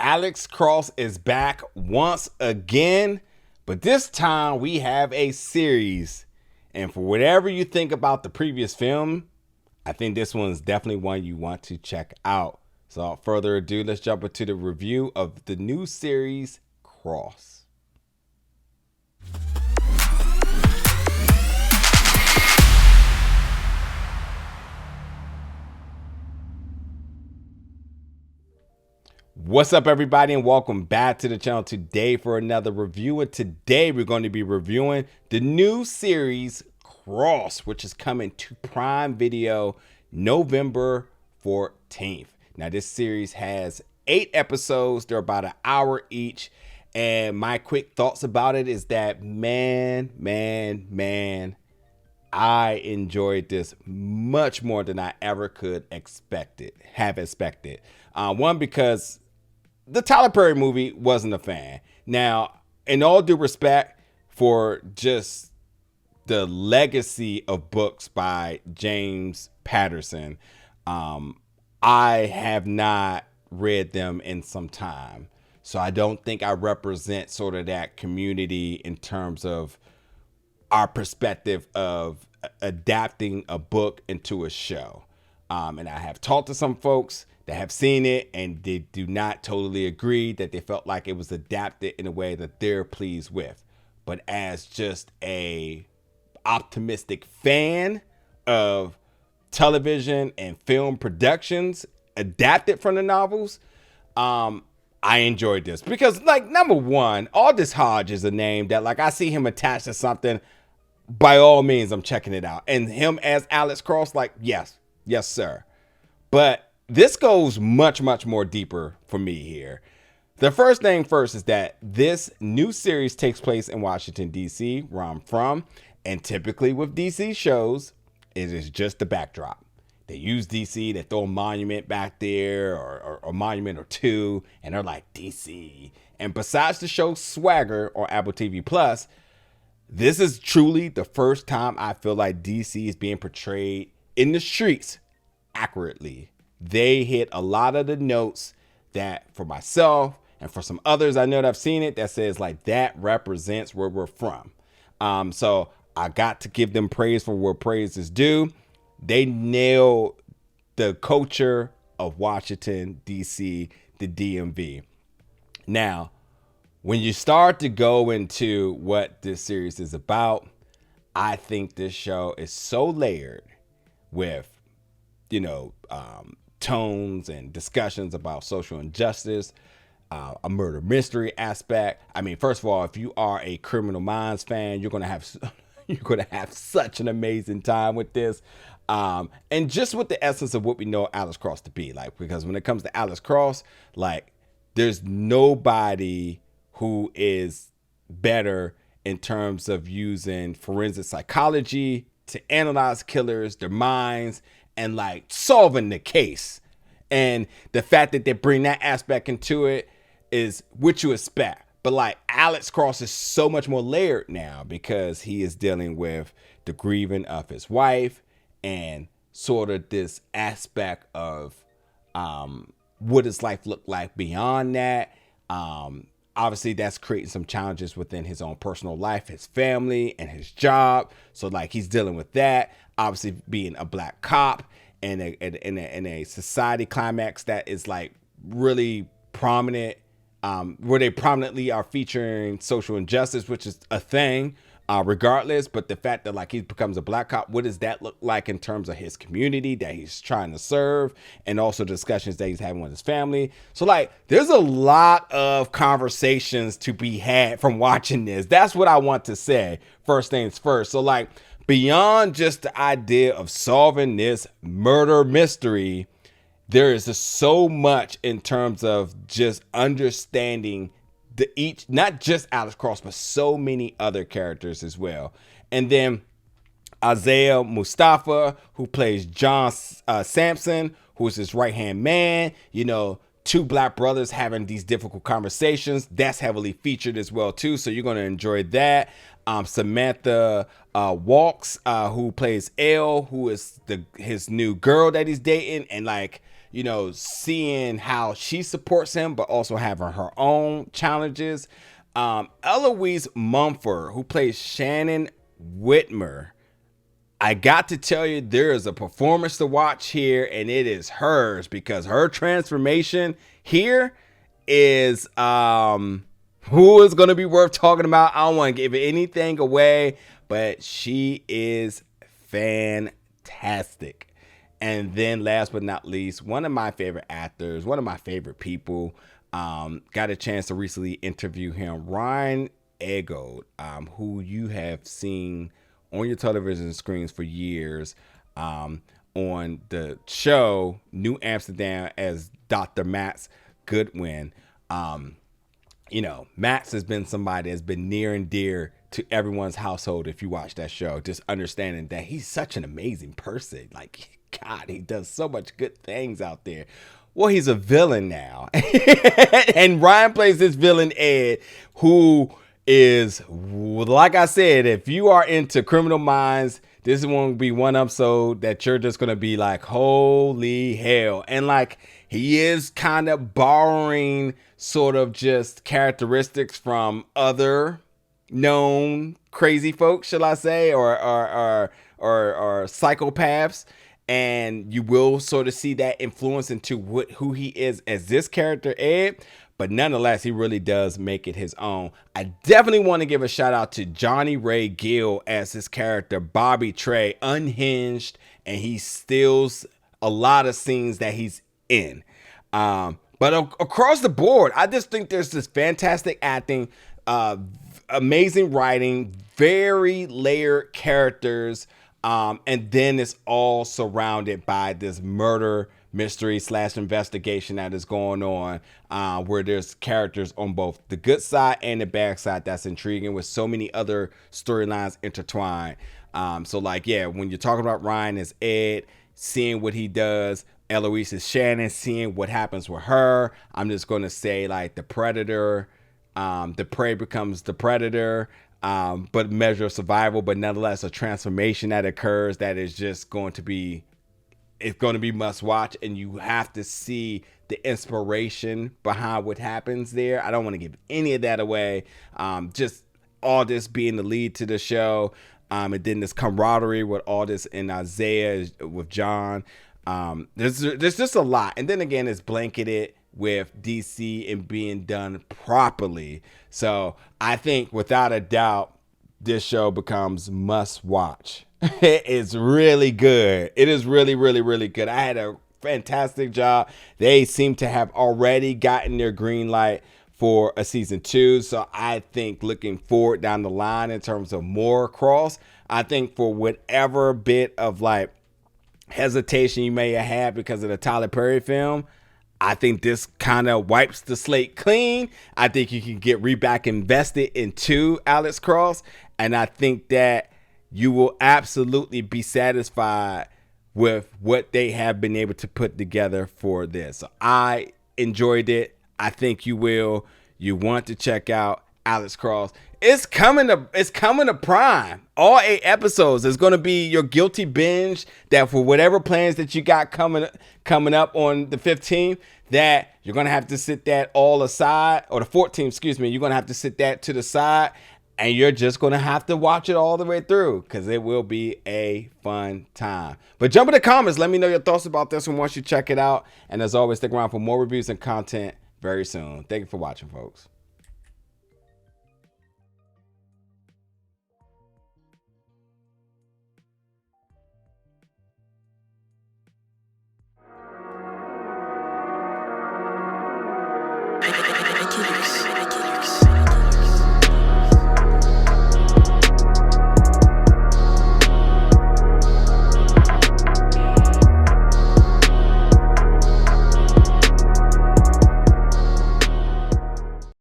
Alex Cross is back once again, but this time we have a series. And for whatever you think about the previous film, I think this one is definitely one you want to check out. So without further ado, let's jump into the review of the new series, Cross. What's up, everybody, and welcome back to the channel today for another review. And today we're going to be reviewing the new series Cross, which is coming to Prime Video November 14th. Now, this series has 8 episodes. They're about an hour each. And my quick thoughts about it is that, man, I enjoyed this much more than I ever could have expected. One, because the Tyler Perry movie wasn't a fan. Now, in all due respect for just the legacy of books by James Patterson, I have not read them in some time. So I don't think I represent sort of that community in terms of our perspective of adapting a book into a show. And I have talked to some folks that have seen it, and they do not totally agree, that they felt like it was adapted in a way that they're pleased with. But as just a optimistic fan of television and film productions adapted from the novels, I enjoyed this because, like, number one, Aldis Hodge is a name that, like, I see him attached to something, by all means, I'm checking it out. And him as Alex Cross, like, yes, sir. But this goes much more deeper for me here. The first thing first is that this new series takes place in Washington, D.C., where I'm from. And typically with DC shows, it is just the backdrop. They use DC, they throw a monument back there or a monument or two, and they're like, DC. And besides the show Swagger on Apple TV Plus, this is truly the first time I feel like DC is being portrayed in the streets accurately. They hit a lot of the notes that, for myself and for some others I know that I've seen it, that says like that represents where we're from. So I got to give them praise for where praise is due. They nailed the culture of Washington, D.C., the DMV. Now, when you start to go into what this series is about, I think this show is so layered with, tones and discussions about social injustice, a murder mystery aspect. I mean, first of all, if you are a Criminal Minds fan, you're gonna have such an amazing time with this, and just with the essence of what we know Alex Cross to be like. Because when it comes to Alex Cross, like, there's nobody who is better in terms of using forensic psychology to analyze killers, their minds, and like solving the case. And the fact that they bring that aspect into it is what you expect. But like, Alex Cross is so much more layered now because he is dealing with the grieving of his wife and sort of this aspect of what his life looked like beyond that. Obviously, that's creating some challenges within his own personal life, his family, and his job. So, like, he's dealing with that. Obviously, being a black cop in a society climax that is, like, really prominent, where they prominently are featuring social injustice, which is a thing, regardless. But the fact that, like, he becomes a black cop, what does that look like in terms of his community that he's trying to serve, and also discussions that he's having with his family. So, like, there's a lot of conversations to be had from watching this. That's what I want to say, first things first. So, like, beyond just the idea of solving this murder mystery, there is just so much in terms of just understanding not just Alex Cross, but so many other characters as well. And then Isaiah Mustafa, who plays John Sampson, who is his right-hand man, two black brothers having these difficult conversations. That's heavily featured as well, too. So you're going to enjoy that. Samantha Walks, who plays Elle, who is his new girl that he's dating. And like, seeing how she supports him, but also having her own challenges. Eloise Mumford, who plays Shannon Whitmer, I got to tell you, there is a performance to watch here, and it is hers, because her transformation here is who is going to be worth talking about. I don't want to give anything away, but she is fantastic. And then last but not least, one of my favorite actors, one of my favorite people, got a chance to recently interview him, Ryan Eggold, who you have seen on your television screens for years, on the show New Amsterdam as Dr. Max Goodwin. Max has been somebody that's been near and dear to everyone's household. If you watch that show, just understanding that he's such an amazing person. Like, God, he does so much good things out there. Well, he's a villain now. And Ryan plays this villain, Ed, who is, like I said, if you are into Criminal Minds, this won't be one episode that you're just going to be like, holy hell. And like, he is kind of borrowing sort of just characteristics from other known crazy folks, shall I say, or psychopaths. And you will sort of see that influence into who he is as this character, Ed. But nonetheless, he really does make it his own. I definitely want to give a shout out to Johnny Ray Gill as his character, Bobby Trey, unhinged, and he steals a lot of scenes that he's in. But across the board, I just think there's this fantastic acting, amazing writing, very layered characters. And then it's all surrounded by this murder mystery / investigation that is going on, where there's characters on both the good side and the bad side that's intriguing, with so many other storylines intertwined. So like, yeah, when you're talking about Ryan as Ed, seeing what he does, Eloise as Shannon, seeing what happens with her, I'm just going to say, like, the predator, the prey becomes the predator. But measure of survival, but nonetheless a transformation that occurs that is just going to be must watch, and you have to see the inspiration behind what happens there. I don't want to give any of that away. Just all this being the lead to the show, and then this camaraderie with all this in Isaiah with John. There's just a lot, and then again, it's blanketed with DC and being done properly. So I think without a doubt, this show becomes must watch. It's really good. It is really, really, really good. I had a fantastic job. They seem to have already gotten their green light for a season 2. So I think looking forward down the line in terms of more Cross, I think for whatever bit of like hesitation you may have had because of the Tyler Perry film, I think this kind of wipes the slate clean. I think you can get back invested into Alex Cross. And I think that you will absolutely be satisfied with what they have been able to put together for this. So I enjoyed it. I think you will. You want to check out Alex Cross. It's coming to Prime. All 8 episodes. It's going to be your guilty binge that for whatever plans that you got coming up on the 15th, that you're going to have to sit that all aside, or the 14th, excuse me, you're going to have to sit that to the side, and you're just going to have to watch it all the way through, because it will be a fun time. But jump in the comments. Let me know your thoughts about this one once you check it out. And as always, stick around for more reviews and content very soon. Thank you for watching, folks. I